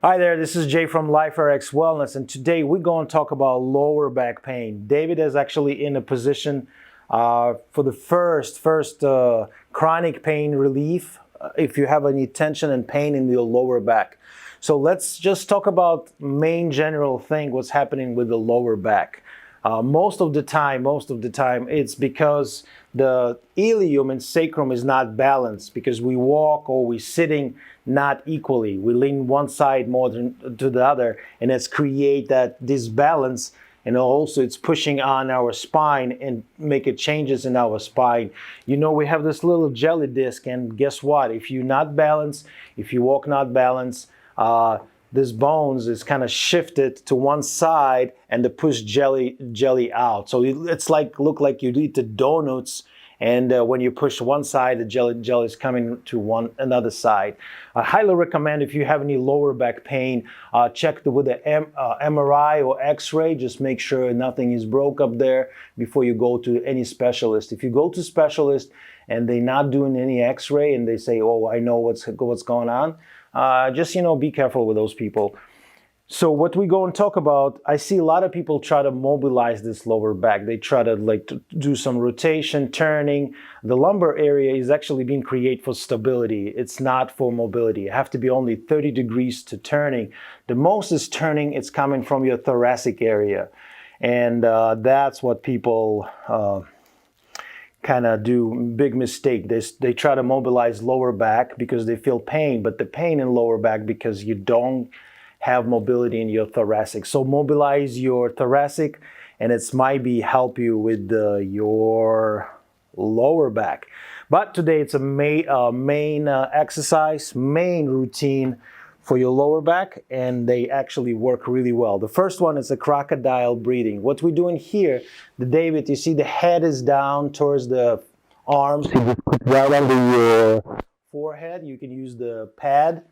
Hi there, this is Jay from LifeRx Wellness, and today we're going to talk about lower back pain. David is actually in a position for the first chronic pain relief if you have any tension and pain in your lower back. So let's just talk about main general thing, what's happening with the lower back. Most of the time, it's because the ilium and sacrum is not balanced because we walk or we're sitting not equally. We lean one side more than to the other, and it's create that disbalance. And also it's pushing on our spine and making changes in our spine. You know, we have this little jelly disc, and guess what? If you're not balanced, if you walk not balanced, this bones is kind of shifted to one side and the push jelly out. So it's like look like you eat the donuts, and when you push one side, the jelly is coming to another side. I highly recommend if you have any lower back pain, check with the MRI or X-ray. Just make sure nothing is broke up there before you go to any specialist. If you go to specialist and they're not doing any X-ray and they say, "Oh, I know what's going on," just be careful with those people. So what we go and talk about, I see a lot of people try to mobilize this lower back. They try to do some rotation, turning. The lumbar area is actually being created for stability. It's not for mobility. You have to be only 30 degrees to turning. The most is turning, it's coming from your thoracic area. And that's what people kind of do big mistake. They try to mobilize lower back because they feel pain, but the pain in lower back because you don't have mobility in your thoracic. So mobilize your thoracic, and it's might be help you with your lower back. But today it's a main exercise, main routine for your lower back, and they actually work really well. The first one is a crocodile breathing. What we're doing here, David, you see the head is down towards the arms. You just put right under your forehead. You can use the pad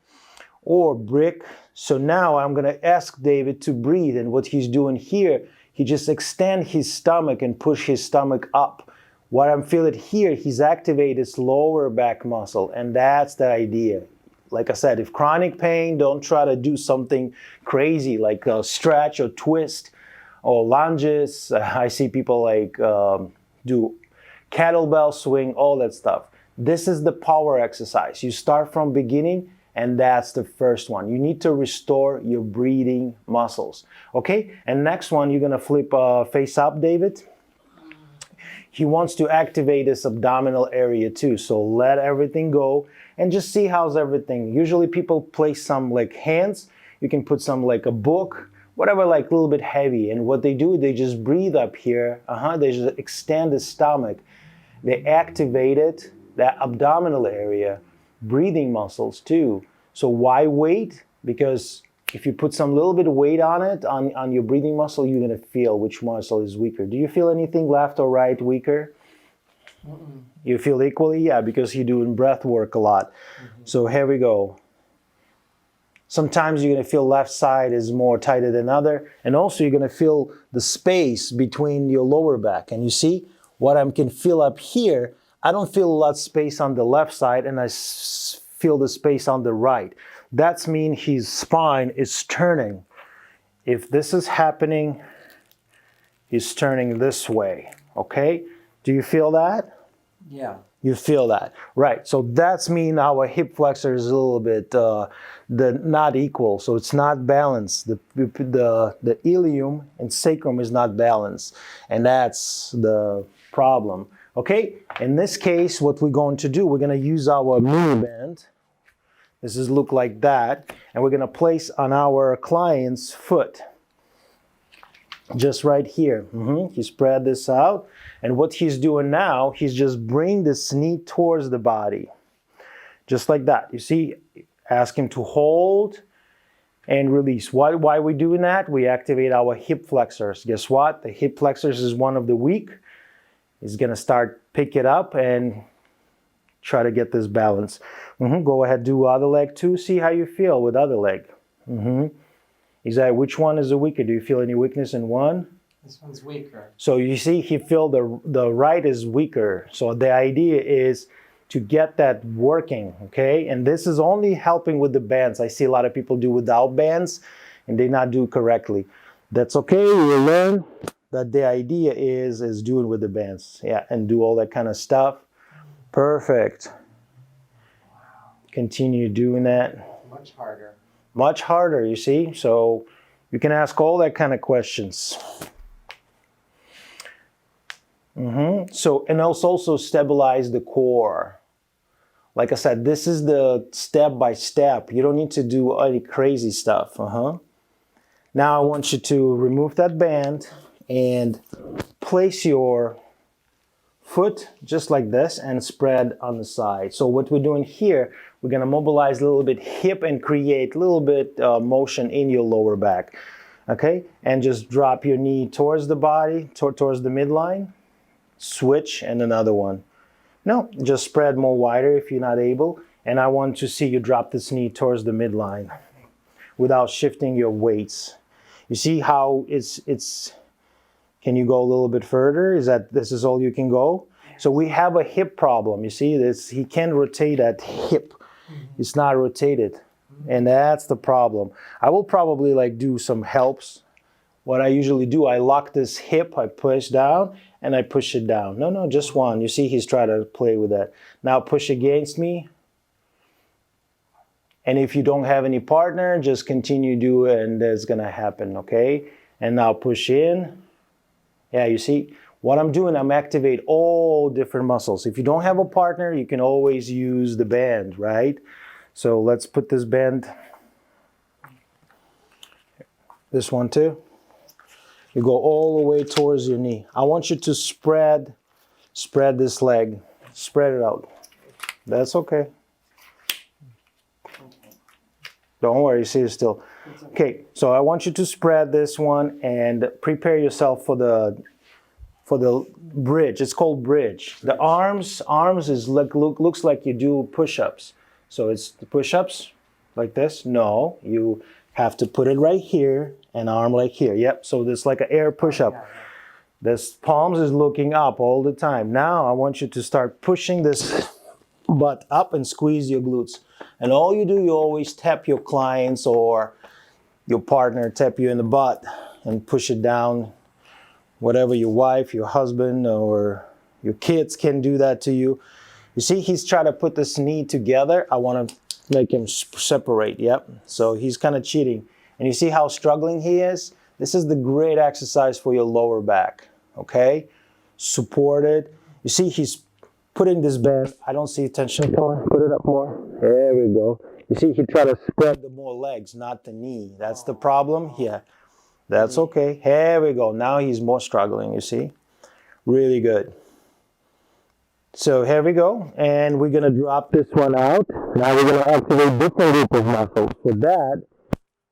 or brick. So now I'm going to ask David to breathe, and what he's doing here, he just extend his stomach and push his stomach up. What I'm feeling here, he's activated his lower back muscle, and that's the idea. Like I said, if chronic pain, don't try to do something crazy like stretch or twist or lunges. I see people do kettlebell swing, all that stuff. This is the power exercise. You start from beginning, and that's the first one. You need to restore your breathing muscles. Okay? And next one, you're going to flip face up, David. He wants to activate this abdominal area too. So let everything go and just see how's everything. Usually people place some hands. You can put some a book, whatever, a little bit heavy. And what they do, they just breathe up here. They just extend the stomach. They activated that abdominal area. Breathing muscles too. So why weight? Because if you put some little bit of weight on it, on your breathing muscle, you're going to feel which muscle is weaker. Do you feel anything left or right weaker? Mm-mm. You feel equally? Yeah, because you're doing breath work a lot. Mm-hmm. So here we go. Sometimes you're going to feel left side is more tighter than other. And also you're going to feel the space between your lower back. And you see what I can feel up here, I don't feel a lot of space on the left side, and I feel the space on the right. That means his spine is turning. If this is happening, he's turning this way, okay? Do you feel that? Yeah. You feel that, right? So that's mean our hip flexor is a little bit not equal, so it's not balanced. The ilium and sacrum is not balanced, and that's the problem. Okay, in this case, what we're going to do, we're going to use our mini band. This is look like that, and we're going to place on our client's foot. Just right here. He spread this out, and what he's doing now, he's just bringing this knee towards the body. Just like that. You see, ask him to hold and release. Why are we doing that? We activate our hip flexors. Guess what? The hip flexors is one of the weak. He's going to start pick it up and try to get this balance. Go ahead, do other leg too. See how you feel with other leg. Is that which one is the weaker? Do you feel any weakness in one? This one's weaker. So you see, he feel the right is weaker. So the idea is to get that working, okay? And this is only helping with the bands. I see a lot of people do without bands and they not do correctly. That's okay, we'll learn that the idea is doing with the bands. Yeah, and do all that kind of stuff. Perfect. Continue doing that. Much harder. Much harder, you see? So you can ask all that kind of questions. So, and also stabilize the core. Like I said, this is the step by step. You don't need to do any crazy stuff. Now I want you to remove that band and place your foot just like this and spread on the side. So what we're doing here, we're going to mobilize a little bit hip and create a little bit motion in your lower back. Okay, and just drop your knee towards the body, towards the midline. Switch and another one. No, just spread more wider if you're not able. And I want to see you drop this knee towards the midline without shifting your weights. You see how it's can you go a little bit further? This is all you can go? So we have a hip problem. You see this, he can't rotate that hip. It's not rotated. And that's the problem. I will probably like do some helps. What I usually do, I lock this hip, I push down, and I push it down. No, just one. You see he's trying to play with that. Now push against me. And if you don't have any partner, just continue do it and that's gonna happen, okay? And now push in. Yeah, you see, what I'm doing, I'm activate all different muscles. If you don't have a partner, you can always use the band, right? So let's put this band, this one too. You go all the way towards your knee. I want you to spread this leg. Spread it out. That's okay. Don't worry, see it still. Okay, so I want you to spread this one and prepare yourself for the bridge. It's called bridge. The arms is looks like you do push-ups. So it's the push-ups like this. No, you have to put it right here and arm like here. Yep, so there's like an air push-up. This palms is looking up all the time. Now I want you to start pushing this butt up and squeeze your glutes. And all you do, you always tap your clients or your partner, tap you in the butt and push it down. Whatever your wife, your husband, or your kids can do that to you. You see, he's trying to put this knee together. I want to make him separate, yep. So he's kind of cheating. And you see how struggling he is? This is the great exercise for your lower back, okay? Support it. You see, he's putting this band. I don't see tension. Come on, put it up more. There we go. You see, he tried to spread the more legs, not the knee. That's the problem. Yeah, that's okay. Here we go. Now he's more struggling, you see? Really good. So here we go. And we're going to drop this one out. Now we're going to activate different group of muscles. For that,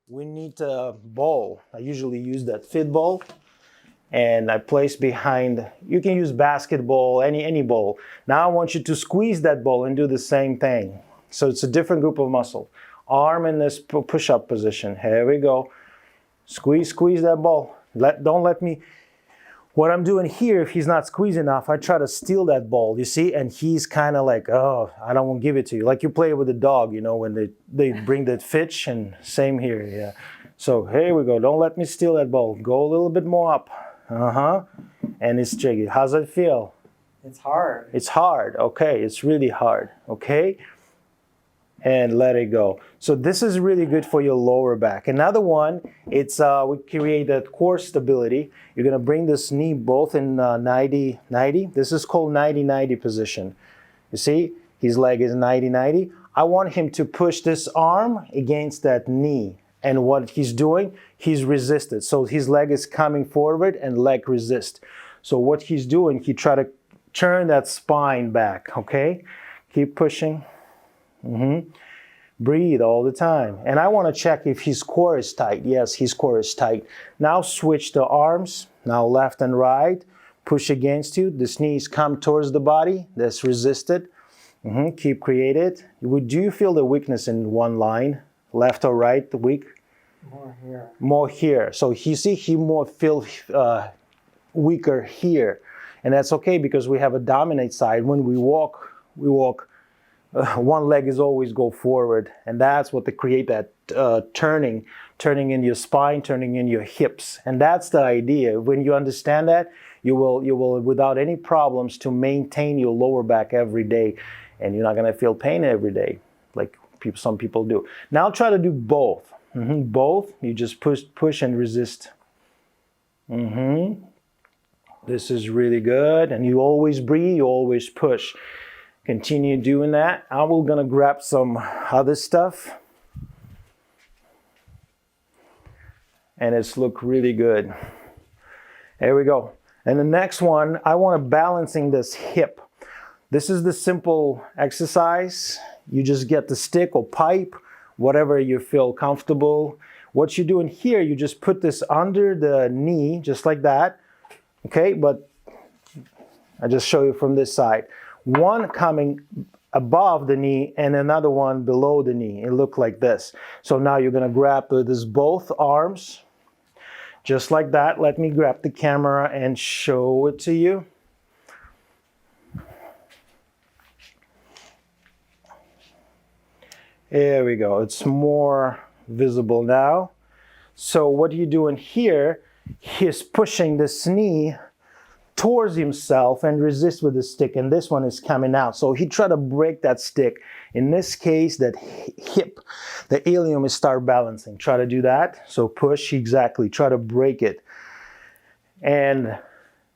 we need a ball. I usually use that fit ball. And I place behind, you can use basketball, any ball. Now I want you to squeeze that ball and do the same thing. So it's a different group of muscle. Arm in this push-up position. Here we go. Squeeze that ball. Don't let me, what I'm doing here, if he's not squeezing enough, I try to steal that ball, you see? And he's kind of like, oh, I don't want to give it to you. Like you play with a dog, you know, when they bring that fitch, and same here, yeah. So here we go. Don't let me steal that ball. Go a little bit more up. And it's tricky. How's it feel? It's hard. It's hard. Okay, it's really hard. Okay, and let it go. So this is really good for your lower back. Another one, it's we create that core stability. You're gonna bring this knee both in 90-90. This is called 90-90 position. You see, his leg is 90-90. I want him to push this arm against that knee. And what he's doing, he's resisted. So his leg is coming forward and leg resist. So what he's doing, he try to turn that spine back, okay? Keep pushing. Breathe all the time. And I want to check if his core is tight. Yes, his core is tight. Now switch the arms. Now left and right. Push against you. The knees come towards the body. That's resisted. Keep created. Do you feel the weakness in one line? Left or right, the weak? More here. More here. So you see, he more feel weaker here. And that's okay because we have a dominate side. When we walk one leg is always go forward, and that's what to create that turning in your spine, turning in your hips, and that's the idea. When you understand that, you will without any problems to maintain your lower back every day, and you're not going to feel pain every day like some people do. Now try to do both. Both. You just push and resist. This is really good, and you always breathe, you always push. Continue doing that. I'm gonna grab some other stuff, and it's look really good. There we go. And the next one, I want to balancing this hip. This is the simple exercise. You just get the stick or pipe, whatever you feel comfortable. What you're doing here, you just put this under the knee, just like that. Okay, but I just show you from this side. One coming above the knee and another one below the knee. It look like this. So now you're gonna grab this both arms, just like that. Let me grab the camera and show it to you. There we go. It's more visible now. So what you're doing here, he's pushing this knee towards himself and resist with the stick, and this one is coming out. So he try to break that stick. In this case, that hip, the ilium is start balancing. Try to do that. So push, exactly. Try to break it. And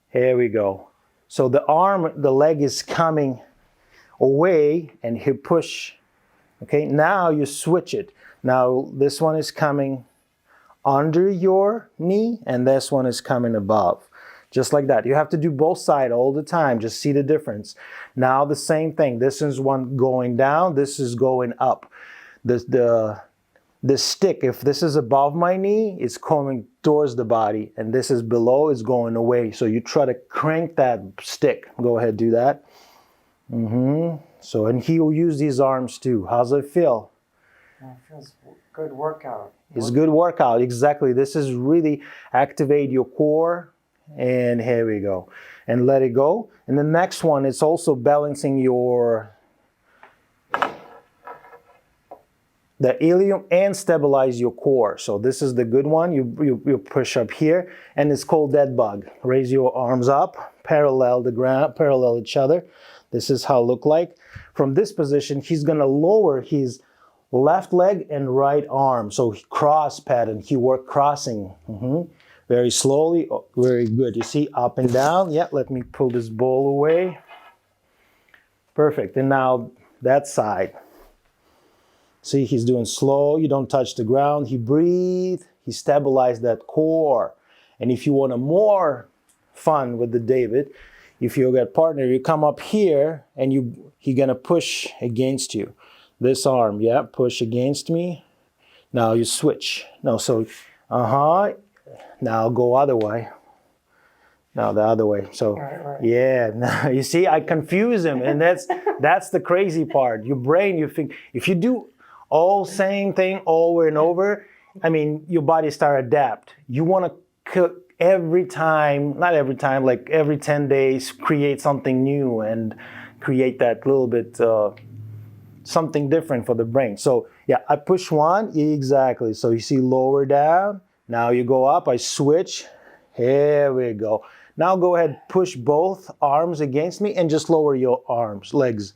here we go. So the arm, the leg is coming away, and he push. Okay, now you switch it. Now this one is coming under your knee, and this one is coming above. Just like that. You have to do both sides all the time. Just see the difference. Now the same thing. This is one going down. This is going up. The stick, if this is above my knee, it's coming towards the body. And this is below, it's going away. So you try to crank that stick. Go ahead, do that. So, and he will use these arms too. How's it feel? It feels good workout. It's good workout. Exactly. This is really activate your core. And here we go. And let it go. And the next one is also balancing the ilium and stabilize your core. So this is the good one. You push up here, and it's called dead bug. Raise your arms up, parallel the ground, parallel each other. This is how it look like. From this position, he's gonna lower his left leg and right arm. So cross pattern, he work crossing. Very slowly, very good. You see, up and down. Yeah, let me pull this ball away. Perfect. And now that side. See, he's doing slow. You don't touch the ground. He breathe. He stabilized that core. And if you want a more fun with the David, if you got partner, you come up here and he gonna push against you. This arm, yeah, push against me. Now you switch. No, so, Now go other way. Now the other way. So right. Yeah, now, you see, I confuse him, and that's the crazy part. Your brain, you think if you do all same thing over and over, I mean, your body start adapt. You want to cook every time, not every time, like every 10 days, create something new and create that little bit something different for the brain. So yeah, I push one, exactly. So you see lower down. Now you go up, I switch. Here we go. Now go ahead, push both arms against me and just lower your arms, legs.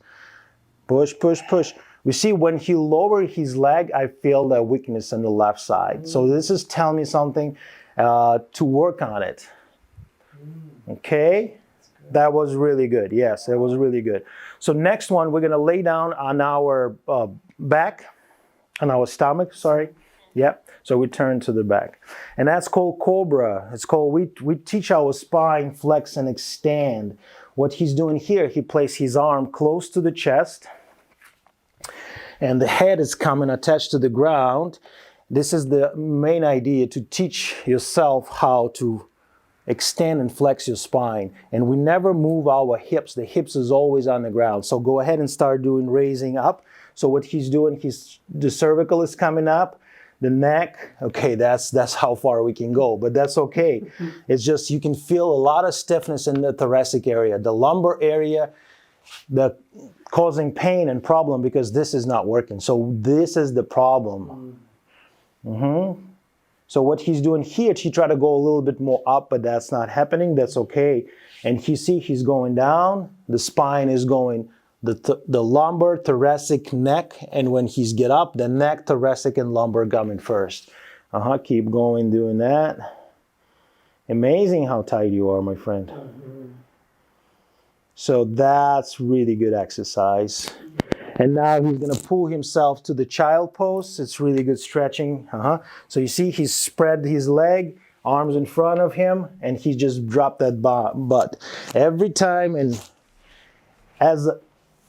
Push, push, push. We see when he lower his leg, I feel that weakness on the left side. So this is telling me something to work on it. Okay, that was really good. Yes, it was really good. So next one, we're gonna lay down on our back, on our stomach, sorry. Yep, so we turn to the back. And that's called Cobra. It's called, we teach our spine flex and extend. What he's doing here, he places his arm close to the chest, and the head is coming attached to the ground. This is the main idea, to teach yourself how to extend and flex your spine. And we never move our hips. The hips is always on the ground. So go ahead and start doing raising up. So what he's doing, the cervical is coming up, the neck, okay, that's how far we can go, but that's okay. It's just you can feel a lot of stiffness in the thoracic area. The lumbar area, the causing pain and problem because this is not working. So this is the problem. So what he's doing here, he tried to go a little bit more up, but that's not happening. That's okay. And you see he's going down. The spine is going, the lumbar, thoracic, neck. And when he's get up, the neck, thoracic, and lumbar coming first. Keep going doing that. Amazing how tight you are, my friend. So that's really good exercise. And now he's going to pull himself to the child pose. It's really good stretching. So you see he's spread his leg, arms in front of him, and he just dropped that butt. Every time, and as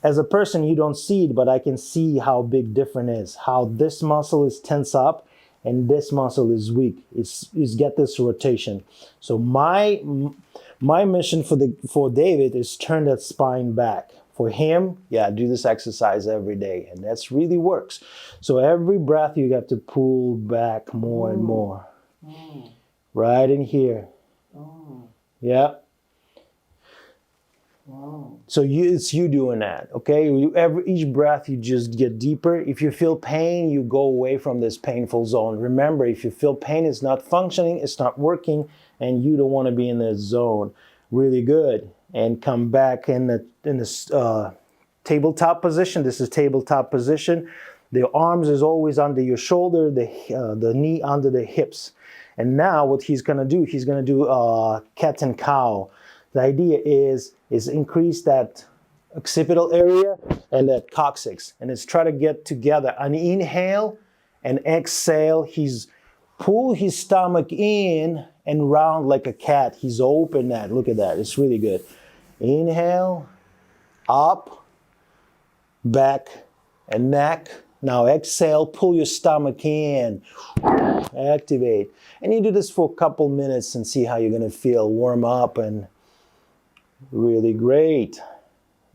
a person you don't see it, but I can see how big difference is. How this muscle is tense up and this muscle is weak. It's get this rotation. So my mission for David is turn that spine back. For him, do this exercise every day, and that's really works. So every breath you have to pull back more and more. Right in here. Yeah. So it's you doing that, okay? Each breath you just get deeper. If you feel pain, you go away from this painful zone. Remember, if you feel pain, it's not functioning, it's not working, and you don't want to be in this zone. Really good. And come back in this tabletop position. This is tabletop position. The arms is always under your shoulder, the knee under the hips. And now what he's going to do, he's going to do cat and cow. The idea is increase that occipital area and that coccyx. And it's try to get together. An inhale and exhale. He's pull his stomach in and round like a cat. He's open that. Look at that. It's really good. Inhale, up, back, and neck. Now exhale, pull your stomach in, activate. And you do this for a couple minutes and see how you're going to feel. Warm up and really great,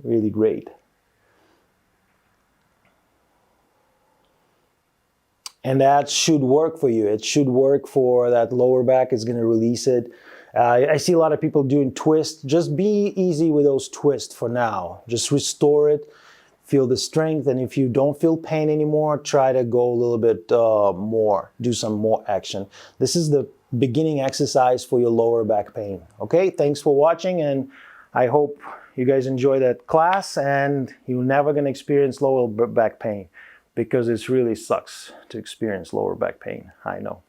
really great. And that should work for you. It should work for that lower back. It's going to release it. I see a lot of people doing twists. Just be easy with those twists for now. Just restore it. Feel the strength. And if you don't feel pain anymore, try to go a little bit more. Do some more action. This is the beginning exercise for your lower back pain. Okay, thanks for watching. And I hope you guys enjoy that class. And you're never going to experience lower back pain, because it really sucks to experience lower back pain. I know.